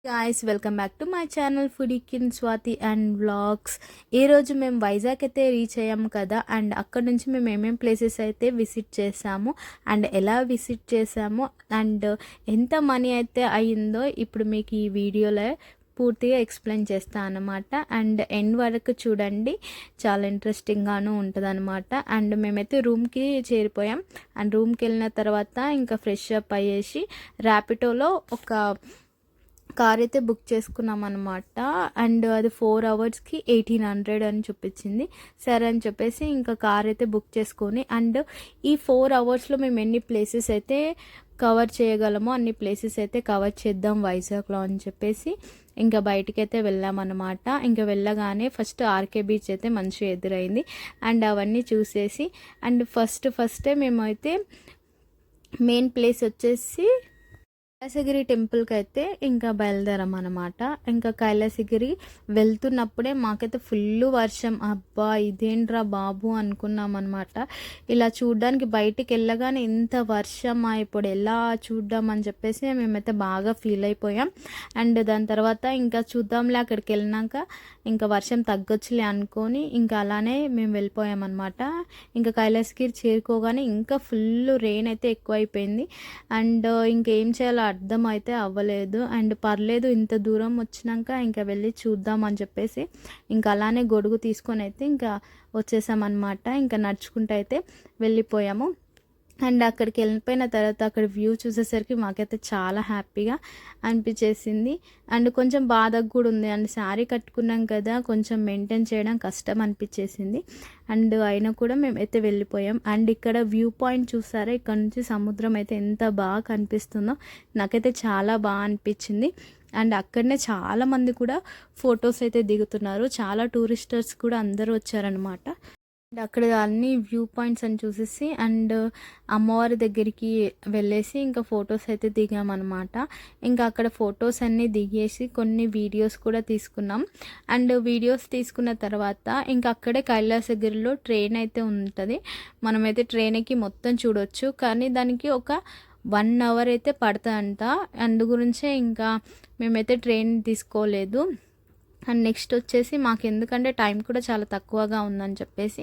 Guys welcome back to my channel foodie kin Swathi and vlogs. ఈరోజు మేము వైజాగ్ అయితే reach అయ్యాము కదా, అండ్ అక్కడ నుంచి మేము ఏమేమి ప్లేసెస్ అయితే విజిట్ చేసాము అండ్ ఎలా విజిట్ చేసాము అండ్ ఎంత మనీ అయితే అయ్యిందో ఇప్పుడు మీకు ఈ వీడియోలో పూర్తిగా ఎక్స్ప్లెయిన్ చేస్తాను అన్నమాట. అండ్ ఎండ్ వరకు చూడండి, చాలా ఇంట్రెస్టింగ్గాను ఉంటుంది అనమాట. అండ్ మేమైతే రూమ్కి చేరిపోయాం. అండ్ రూమ్కి వెళ్ళిన తర్వాత ఇంకా ఫ్రెష్ అప్ అయ్యేసి ర్యాపిడోలో ఒక కార్ అయితే బుక్ చేసుకున్నాం అనమాట. అండ్ అది 4 అవర్స్కి 1800 అని చూపించింది. సరే అని చెప్పేసి ఇంకా కార్ అయితే బుక్ చేసుకొని, అండ్ ఈ 4 అవర్స్లో మేము ఎన్ని ప్లేసెస్ అయితే కవర్ చేయగలమో అన్ని ప్లేసెస్ అయితే కవర్ చేద్దాం వైజాగ్లో అని చెప్పేసి ఇంకా బయటికైతే వెళ్ళామన్నమాట. ఇంకా వెళ్ళగానే ఫస్ట్ ఆర్కే బీచ్ అయితే మంచిగా ఎదురైంది. అండ్ అవన్నీ చూసేసి అండ్ ఫస్టే మేమైతే మెయిన్ ప్లేస్ వచ్చేసి కైలాసగిరి టెంపుల్కి అయితే ఇంకా బయలుదేరాం అనమాట. ఇంకా కైలాసగిరి వెళ్తున్నప్పుడే మాకైతే ఫుల్ వర్షం. అబ్బా ఇదేంట్రా బాబు అనుకున్నాం అనమాట. ఇలా చూడ్డానికి బయటికి వెళ్ళగానే ఇంత వర్షమా, ఇప్పుడు ఎలా చూద్దాం అని చెప్పేసి మేమైతే బాగా ఫీల్ అయిపోయాం. అండ్ దాని తర్వాత ఇంకా చూద్దాంలే అక్కడికి వెళ్ళినాక ఇంకా వర్షం తగ్గొచ్చులే అనుకొని ఇంకా అలానే మేము వెళ్ళిపోయాం అనమాట. ఇంకా కైలాసగిరి చేరుకోగానే ఇంకా ఫుల్ రెయిన్ అయితే ఎక్కువైపోయింది. అండ్ ఇంకేం చేయాలో అర్థం అయితే అవ్వలేదు. అండ్ పర్లేదు ఇంత దూరం వచ్చినాక ఇంకా వెళ్ళి చూద్దాం అని చెప్పేసి ఇంకా అలానే గొడుగు తీసుకొని అయితే ఇంకా వచ్చేసామన్నమాట. ఇంకా నడుచుకుంటూ అయితే వెళ్ళిపోయాము. అండ్ అక్కడికి వెళ్ళిపోయిన తర్వాత అక్కడ వ్యూ చూసేసరికి మాకైతే చాలా హ్యాపీగా అనిపించేసింది. అండ్ కొంచెం బాధగా కూడా ఉంది. అండ్ శారీ కట్టుకున్నాం కదా, కొంచెం మెయింటైన్ చేయడం కష్టం అనిపించేసింది. అండ్ అయినా కూడా మేమైతే వెళ్ళిపోయాం. అండ్ ఇక్కడ వ్యూ పాయింట్ చూసారా, ఇక్కడ నుంచి సముద్రం అయితే ఎంత బాగా కనిపిస్తుందో నాకైతే చాలా బాగా అనిపించింది. అండ్ అక్కడనే చాలామంది కూడా ఫొటోస్ అయితే దిగుతున్నారు. చాలా టూరిస్టర్స్ కూడా అందరూ వచ్చారనమాట. అండ్ అక్కడ అన్ని వ్యూ పాయింట్స్ అని చూసేసి అండ్ అమ్మవారి దగ్గరికి వెళ్ళేసి ఇంకా ఫొటోస్ అయితే దిగామన్నమాట. ఇంకా అక్కడ ఫొటోస్ అన్నీ దిగేసి కొన్ని వీడియోస్ కూడా తీసుకున్నాం. అండ్ వీడియోస్ తీసుకున్న తర్వాత ఇంకా అక్కడే కైలాసగిరిలో ట్రైన్ అయితే ఉంటుంది. మనమైతే ట్రైన్ ఎక్కి మొత్తం చూడొచ్చు, కానీ దానికి ఒక 1 అవర్ అయితే పడుతుందంట. అందు గురించే ఇంకా మేమైతే ట్రైన్ తీసుకోలేదు. అండ్ నెక్స్ట్ వచ్చేసి మాకు ఎందుకంటే టైం కూడా చాలా తక్కువగా ఉందని చెప్పేసి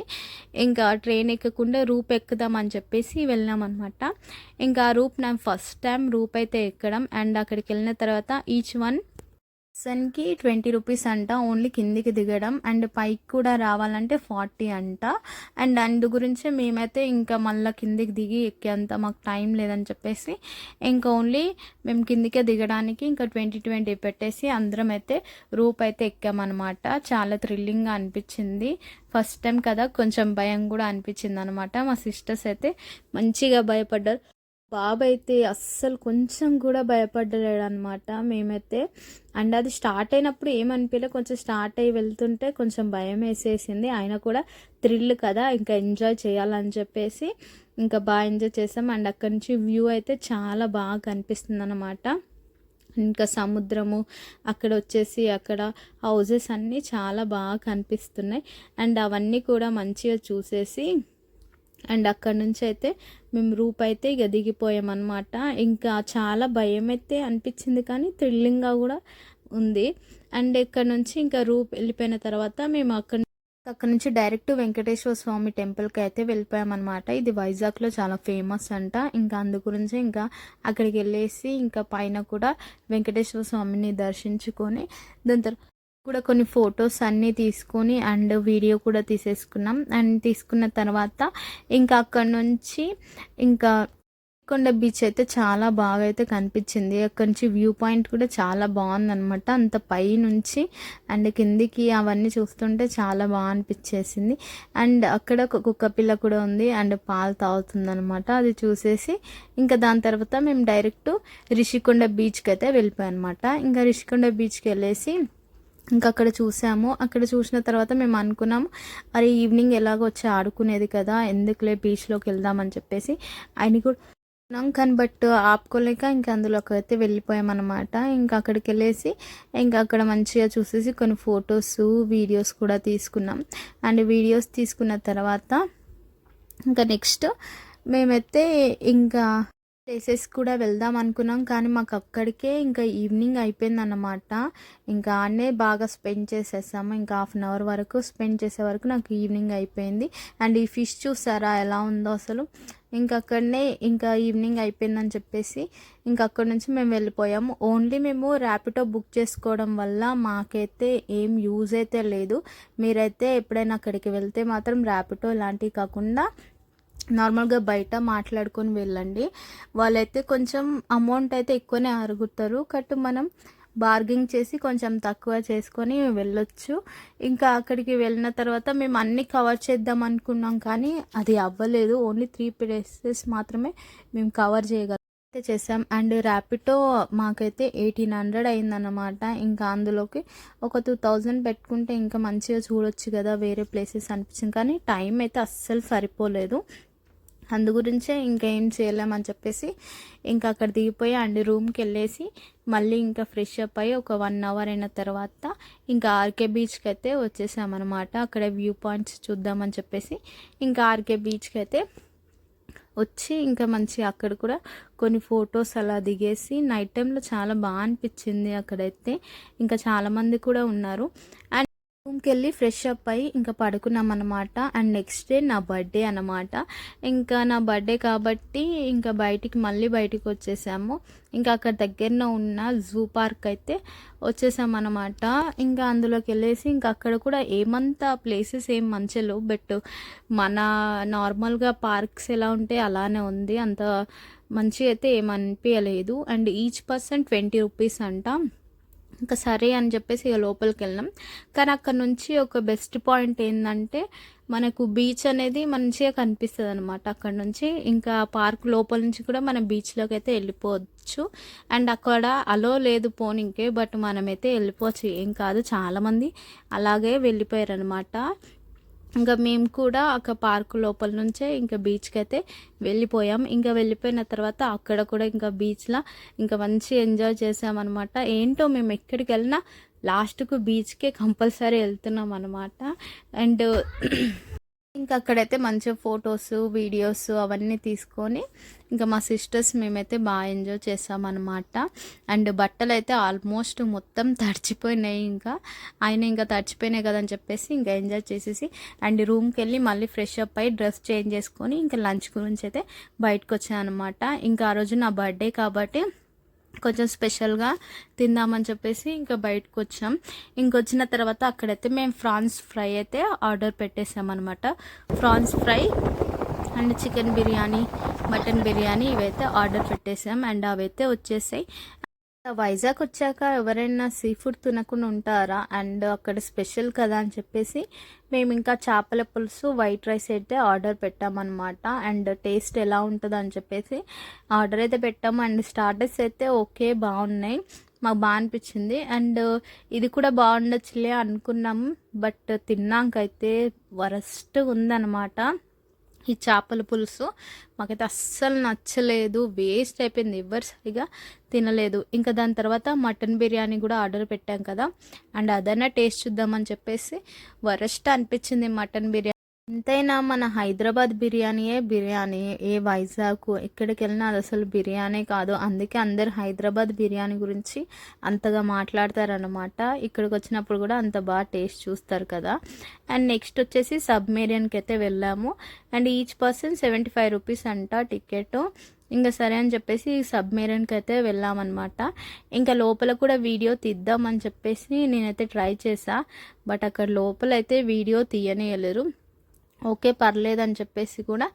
ఇంకా ట్రైన్ ఎక్కకుండా రూప్ ఎక్కుదామని చెప్పేసి వెళ్ళామన్నమాట. ఇంకా ఆ రూప్ నా ఫస్ట్ టైం రూప్ అయితే ఎక్కడం. అండ్ అక్కడికి వెళ్ళిన తర్వాత ఈచ్ వన్ పర్సన్కి 20 రూపీస్ అంట ఓన్లీ కిందికి దిగడం. అండ్ పైకి కూడా రావాలంటే 40 అంట. అండ్ అందు గురించి మేమైతే ఇంకా మళ్ళీ కిందికి దిగి ఎక్కేంత మాకు టైం లేదని చెప్పేసి ఇంకా ఓన్లీ మేము కిందికే దిగడానికి ఇంకా 20 పెట్టేసి అందరం అయితే రూప్ అయితే ఎక్కామన్నమాట. చాలా థ్రిల్లింగ్గా అనిపించింది. ఫస్ట్ టైం కదా, కొంచెం భయం కూడా అనిపించింది అనమాట. మా సిస్టర్స్ అయితే మంచిగా భయపడ్డారు. బాబు అయితే అస్సలు కొంచెం కూడా భయపడలేడు అనమాట. మేమైతే అండ్ అది స్టార్ట్ అయినప్పుడు ఏమనిపించలే, కొంచెం స్టార్ట్ అయ్యి వెళ్తుంటే కొంచెం భయం వేసేసింది. ఆయన కూడా థ్రిల్ కదా, ఇంకా ఎంజాయ్ చేయాలని చెప్పేసి ఇంకా బాగా ఎంజాయ్ చేసాం. అండ్ అక్కడి నుంచి వ్యూ అయితే చాలా బాగా కనిపిస్తుంది అనమాట. ఇంకా సముద్రము అక్కడ వచ్చేసి అక్కడ హౌజెస్ అన్నీ చాలా బాగా కనిపిస్తున్నాయి. అండ్ అవన్నీ కూడా మంచిగా చూసేసి అండ్ అక్కడ నుంచి అయితే మేము రూప్ అయితే ఇక దిగిపోయామన్నమాట. ఇంకా చాలా భయం అయితే అనిపించింది, కానీ థ్రిల్లింగ్గా కూడా ఉంది. అండ్ ఇక్కడ నుంచి ఇంకా రూప్ వెళ్ళిపోయిన తర్వాత మేము అక్కడ నుంచి డైరెక్ట్ వెంకటేశ్వర స్వామి టెంపుల్కి అయితే వెళ్ళిపోయామన్నమాట. ఇది వైజాగ్లో చాలా ఫేమస్ అంట. ఇంకా అందు గురించి ఇంకా అక్కడికి వెళ్ళేసి ఇంకా పైన కూడా వెంకటేశ్వర స్వామిని దర్శించుకొని దాని తర్వాత కూడా కొన్ని ఫొటోస్ అన్నీ తీసుకొని అండ్ వీడియో కూడా తీసేసుకున్నాం. అండ్ తీసుకున్న తర్వాత ఇంకా అక్కడ నుంచి ఇంకా కొండ బీచ్ అయితే చాలా బాగా అయితే కనిపించింది. అక్కడి నుంచి వ్యూ పాయింట్ కూడా చాలా బాగుందనమాట. అంత పై నుంచి అండ్ కిందికి అవన్నీ చూస్తుంటే చాలా బాగా అనిపించేసింది. అండ్ అక్కడ ఒక కుక్క పిల్ల కూడా ఉంది అండ్ పాలు తాగుతుంది అనమాట. అది చూసేసి ఇంకా దాని తర్వాత మేము డైరెక్ట్ రిషికొండ బీచ్కి అయితే వెళ్ళిపోయాం అనమాట. ఇంకా రిషికొండ బీచ్కి వెళ్ళేసి ఇంకా అక్కడ చూసాము. అక్కడ చూసిన తర్వాత మేము అనుకున్నాము, అరే ఈవినింగ్ ఎలాగో వచ్చి ఆడుకునేది కదా, ఎందుకులే బీచ్లోకి వెళ్దామని చెప్పేసి ఆయన కూడా కానీ బట్ ఆపుకోలేక ఇంకా అందులోకి అయితే వెళ్ళిపోయామన్నమాట. ఇంకా అక్కడికి వెళ్ళేసి ఇంకా అక్కడ మంచిగా చూసేసి కొన్ని ఫొటోస్ వీడియోస్ కూడా తీసుకున్నాం. అండ్ వీడియోస్ తీసుకున్న తర్వాత ఇంకా నెక్స్ట్ మేమైతే ఇంకా ప్లేసెస్ కూడా వెళ్దాం అనుకున్నాం. కానీ మాకు అక్కడికే ఇంకా ఈవినింగ్ అయిపోయిందన్నమాట. ఇంకా ఆడనే బాగా స్పెండ్ చేసేసాము. ఇంకా హాఫ్ అన్ అవర్ వరకు స్పెండ్ చేసే వరకు నాకు ఈవినింగ్ అయిపోయింది. అండ్ ఈ ఫిష్ చూసారా ఎలా ఉందో అసలు. ఇంకా అక్కడనే ఇంకా ఈవినింగ్ అయిపోయిందని చెప్పేసి ఇంకా అక్కడి నుంచి మేము వెళ్ళిపోయాము. ఓన్లీ మేము ర్యాపిడో బుక్ చేసుకోవడం వల్ల మాకైతే ఏం యూజ్ అయితే లేదు. మీరైతే ఎప్పుడైనా అక్కడికి వెళ్తే మాత్రం ర్యాపిడో ఇలాంటివి కాకుండా నార్మల్గా బయట మాట్లాడుకొని వెళ్ళండి. వాళ్ళైతే కొంచెం అమౌంట్ అయితే ఎక్కువనే అడుగుతారు. మనం బార్గింగ్ చేసి కొంచెం తక్కువ చేసుకొని వెళ్ళొచ్చు. ఇంకా అక్కడికి వెళ్ళిన తర్వాత మేము అన్నీ కవర్ చేద్దాం అనుకున్నాం, కానీ అది అవ్వలేదు. ఓన్లీ 3 ప్లేసెస్ మాత్రమే మేము కవర్ చేసాం. అండ్ ర్యాపిడో మాకైతే 1800 అయిందన్నమాట. ఇంకా అందులోకి ఒక 2000 పెట్టుకుంటే ఇంకా మంచిగా చూడొచ్చు కదా వేరే ప్లేసెస్ అనిపించింది. కానీ టైం అయితే అస్సలు సరిపోలేదు. అందు గురించే ఇంకా ఏం చేయలేమని చెప్పేసి ఇంకా అక్కడ దిగిపోయి అండ్ రూమ్కి వెళ్ళేసి మళ్ళీ ఇంకా ఫ్రెష్ అప్ అయ్యి ఒక 1 అవర్ అయిన తర్వాత ఇంకా ఆర్కే బీచ్కి అయితే వచ్చేసామన్నమాట. అక్కడ వ్యూ పాయింట్స్ చూద్దామని చెప్పేసి ఇంకా ఆర్కే బీచ్కి అయితే వచ్చి ఇంకా మంచి అక్కడ కూడా కొన్ని ఫొటోస్ అలా దిగేసి నైట్ టైంలో చాలా బాగా అనిపించింది అక్కడైతే. ఇంకా చాలామంది కూడా ఉన్నారు. అండ్ రూమ్కి వెళ్ళి ఫ్రెష్ అప్ అయ్యి ఇంకా పడుకున్నాం అనమాట. అండ్ నెక్స్ట్ డే నా బర్త్డే అనమాట. ఇంకా నా బర్త్డే కాబట్టి ఇంకా మళ్ళీ బయటికి వచ్చేసాము. ఇంకా అక్కడ దగ్గరలో ఉన్న జూ పార్క్ అయితే వచ్చేసామన్నమాట. ఇంకా అందులోకి వెళ్ళేసి ఇంకా అక్కడ కూడా ఏమంతా ప్లేసెస్ ఏం మంచిలో, బట్ మన నార్మల్గా పార్క్స్ ఎలా ఉంటే అలానే ఉంది. అంత మంచి అయితే ఏమనిపించలేదు. అండ్ ఈచ్ పర్సన్ 20 రూపీస్ అంట. ఇంకా సరే అని చెప్పేసి ఇక లోపలికి వెళ్ళాం. కానీ అక్కడ నుంచి ఒక బెస్ట్ పాయింట్ ఏంటంటే మనకు బీచ్ అనేది మంచిగా కనిపిస్తుంది అనమాట. అక్కడ నుంచి ఇంకా పార్క్ లోపల నుంచి కూడా మనం బీచ్లోకి అయితే వెళ్ళిపోవచ్చు. అండ్ అక్కడ అలో లేదు పోనీకే, బట్ మనమైతే వెళ్ళిపోవచ్చు, ఏం కాదు. చాలామంది అలాగే వెళ్ళిపోయారు అనమాట. ఇంకా మేము కూడా ఒక పార్క్ లోపల నుంచే ఇంకా బీచ్కి అయితే వెళ్ళిపోయాం. ఇంకా వెళ్ళిపోయిన తర్వాత అక్కడ కూడా ఇంకా బీచ్లో ఇంకా మంచి ఎంజాయ్ చేసామన్నమాట. ఏంటో మేము ఎక్కడికి వెళ్ళినా లాస్ట్కు బీచ్కే కంపల్సరీ వెళ్తున్నాం అనమాట. అండ్ ఇంకా అక్కడైతే మంచిగా ఫొటోస్ వీడియోస్ అవన్నీ తీసుకొని ఇంకా మా సిస్టర్స్ మేమైతే బాగా ఎంజాయ్ చేసామన్నమాట. అండ్ బట్టలు అయితే ఆల్మోస్ట్ మొత్తం తడిచిపోయినాయి. ఇంకా తడిచిపోయినాయి కదని చెప్పేసి ఇంకా ఎంజాయ్ చేసేసి అండ్ రూమ్కి వెళ్ళి మళ్ళీ ఫ్రెష్ అప్ అయ్యి డ్రెస్ చేంజ్ చేసుకొని ఇంకా లంచ్ గురించి అయితే బయటకు వచ్చాను అనమాట. ఇంకా ఆ రోజు నా బర్త్డే కాబట్టి కొంచెం స్పెషల్గా తిందామని చెప్పేసి ఇంకా బయటకు వచ్చాం. ఇంకొచ్చిన తర్వాత అక్కడైతే మేము ఫ్రాన్స్ ఫ్రై అయితే ఆర్డర్ పెట్టేసామన్నమాట. French fry and chicken biryani, mutton biryani ఇవైతే ఆర్డర్ పెట్టేసాం. అండ్ అవైతే వచ్చేసాయి. వైజాగ్ వచ్చాక ఎవరైనా సీ ఫుడ్ తినకుండా ఉంటారా? అండ్ అక్కడ స్పెషల్ కదా అని చెప్పేసి మేము ఇంకా చేపల పులుసు, వైట్ రైస్ అయితే ఆర్డర్ పెట్టామన్నమాట. అండ్ టేస్ట్ ఎలా ఉంటుందో అని చెప్పేసి ఆర్డర్ అయితే పెట్టాము. అండ్ స్టార్టర్స్ అయితే ఓకే బాగున్నాయి, మాకు బాగా అనిపించింది. అండ్ ఇది కూడా బాగుండొచ్చులే అనుకున్నాము, బట్ తిన్నాకైతే వరస్ట్ ఉందన్నమాట. ఈ చేపల పులుసు మాకైతే అస్సలు నచ్చలేదు, వేస్ట్ అయిపోయింది, ఎవరు సరిగా తినలేదు. ఇంకా దాని తర్వాత మటన్ బిర్యానీ కూడా ఆర్డర్ పెట్టాం కదా, అండ్ అదైనా టేస్ట్ చూద్దామని చెప్పేసి వరస్ట్ అనిపించింది మటన్ బిర్యానీ. ఎంతైనా మన హైదరాబాద్ బిర్యానీ, ఏ వైజాగ్ ఎక్కడికి వెళ్ళినా అది అసలు బిర్యానీ కాదు. అందుకే అందరు హైదరాబాద్ బిర్యానీ గురించి అంతగా మాట్లాడతారనమాట. ఇక్కడికి వచ్చినప్పుడు కూడా అంత బాగా టేస్ట్ చూస్తారు కదా. అండ్ నెక్స్ట్ వచ్చేసి సబ్మెరీన్కి అయితే వెళ్ళాము. అండ్ ఈచ్ పర్సన్ 75 రూపీస్ అంట టికెట్. ఇంకా సరే అని చెప్పేసి సబ్మెరీన్కి అయితే వెళ్ళామన్నమాట. ఇంకా లోపల కూడా వీడియో తీద్దామని చెప్పేసి నేనైతే ట్రై చేసా, బట్ అక్కడ లోపల అయితే వీడియో తీయనియలేరు. ఓకే పర్లేదని చెప్పేసి కూడా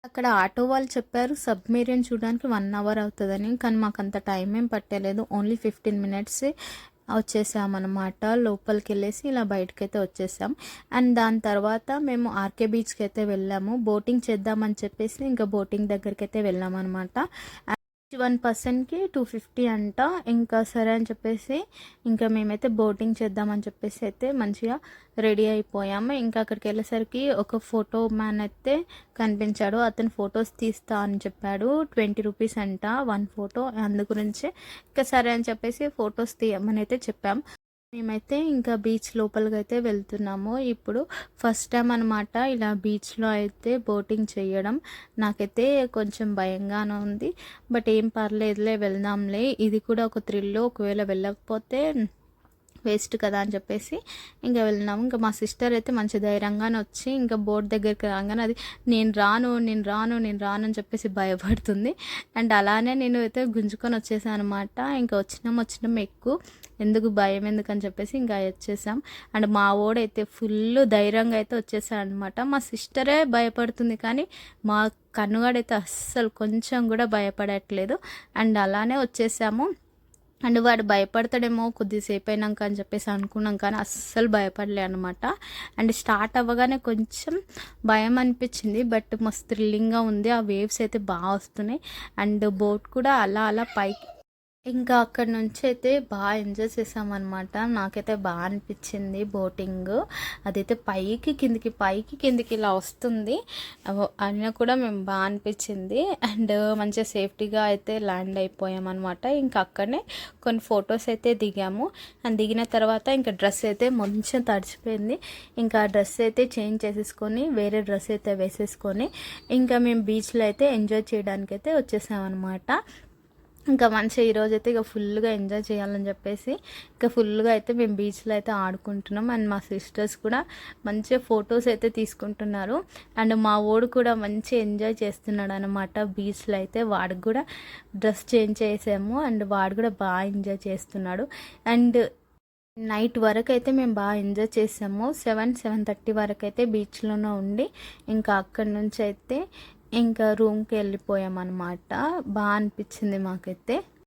అక్కడ ఆటో వాళ్ళు చెప్పారు సబ్మెరీన్ చూడడానికి 1 అవర్ అవుతుందని. కానీ మాకు అంత టైం ఏం పట్టలేదు, ఓన్లీ 15 మినిట్స్ వచ్చేసామన్నమాట. లోపలికి వెళ్ళేసి ఇలా బయటకైతే వచ్చేసాం. అండ్ దాని తర్వాత మేము ఆర్కే బీచ్కి అయితే వెళ్ళాము. బోటింగ్ చేద్దామని చెప్పేసి ఇంకా బోటింగ్ దగ్గరికి అయితే వెళ్ళామన్నమాట. 1 పర్సన్కి 250 అంట. ఇంకా సరే అని చెప్పేసి ఇంకా మేమైతే బోటింగ్ చేద్దామని చెప్పేసి అయితే మంచిగా రెడీ అయిపోయాము. ఇంకా అక్కడికి వెళ్ళేసరికి ఒక ఫోటో మ్యాన్ అయితే కనిపించాడు. అతను ఫొటోస్ తీస్తా అని చెప్పాడు. 20 రూపీస్ అంట 1 ఫోటో. అందు గురించి ఇంకా సరే అని చెప్పేసి ఫొటోస్ తీయమని అయితే చెప్పాం. మేమైతే ఇంకా బీచ్ లోపలికైతే వెళ్తున్నాము. ఇప్పుడు ఫస్ట్ టైం అనమాట ఇలా బీచ్‌లో అయితే బోటింగ్ చేయడం. నాకైతే కొంచెం భయంగానే ఉంది. బట్ ఏం పర్లేదులే వెళ్దాంలే. ఇది కూడా ఒక థ్రిల్. ఒకవేళ వెళ్ళకపోతే వేస్ట్ కదా అని చెప్పేసి ఇంకా వెళ్ళినాము. ఇంకా మా సిస్టర్ అయితే మంచి ధైర్యంగానే వచ్చి ఇంకా బోట్ దగ్గరికి రాగానే అది నేను రాను అని చెప్పేసి భయపడుతుంది. అండ్ అలానే నేను అయితే గుంజుకొని వచ్చేసాను అనమాట. ఇంకా వచ్చినాం ఎక్కువ ఎందుకు భయం ఎందుకని చెప్పేసి ఇంకా వచ్చేసాం. అండ్ మా ఓడైతే ఫుల్ ధైర్యంగా అయితే వచ్చేసాడు అనమాట. మా సిస్టరే భయపడుతుంది కానీ మా కన్నుగాడైతే అస్సలు కొంచెం కూడా భయపడట్లేదు. అండ్ అలానే వచ్చేసాము. అండ్ వాడు భయపడతాడేమో కొద్దిసేపు అయినాక అని చెప్పేసి అనుకున్నాం కానీ అస్సలు భయపడలే అనమాట. అండ్ స్టార్ట్ అవ్వగానే కొంచెం భయం అనిపించింది. బట్ మస్తు థ్రిల్లింగ్గా ఉంది. ఆ వేవ్స్ అయితే బాగా వస్తున్నాయి. అండ్ బోట్ కూడా అలా అలా పైకి ఇంకా అక్కడి నుంచి అయితే బాగా ఎంజాయ్ చేసామన్నమాట. నాకైతే బాగా అనిపించింది బోటింగ్. అదైతే పైకి కిందికి ఇలా వస్తుంది. అయినా కూడా మేము బాగా అనిపించింది. అండ్ మంచిగా సేఫ్టీగా అయితే ల్యాండ్ అయిపోయామన్నమాట. ఇంకా అక్కడనే కొన్ని ఫొటోస్ అయితే దిగాము. అండ్ దిగిన తర్వాత ఇంకా డ్రెస్ అయితే కొంచెం తడిచిపోయింది. ఇంకా డ్రెస్ అయితే చేంజ్ చేసేసుకొని వేరే డ్రెస్ అయితే వేసేసుకొని ఇంకా మేము బీచ్లో అయితే ఎంజాయ్ చేయడానికి అయితే వచ్చేసామన్నమాట. ఇంకా మంచిగా ఈరోజు అయితే ఇక ఫుల్గా ఎంజాయ్ చేయాలని చెప్పేసి ఇంకా ఫుల్గా అయితే మేము బీచ్లో అయితే ఆడుకుంటున్నాం. అండ్ మా సిస్టర్స్ కూడా మంచిగా ఫొటోస్ అయితే తీసుకుంటున్నారు. అండ్ మా ఓడు కూడా మంచిగా ఎంజాయ్ చేస్తున్నాడు అనమాట బీచ్లో అయితే. వాడికి కూడా డ్రెస్ చేంజ్ చేసాము. అండ్ వాడు కూడా బాగా ఎంజాయ్ చేస్తున్నాడు. అండ్ నైట్ వరకు అయితే మేము బాగా ఎంజాయ్ చేసాము. 7:30 వరకు అయితే బీచ్లోనే ఉండి ఇంకా అక్కడి నుంచి అయితే ఇంకా రూమ్కి వెళ్ళిపోయామన్నమాట. బాగా అనిపించింది మాకైతే.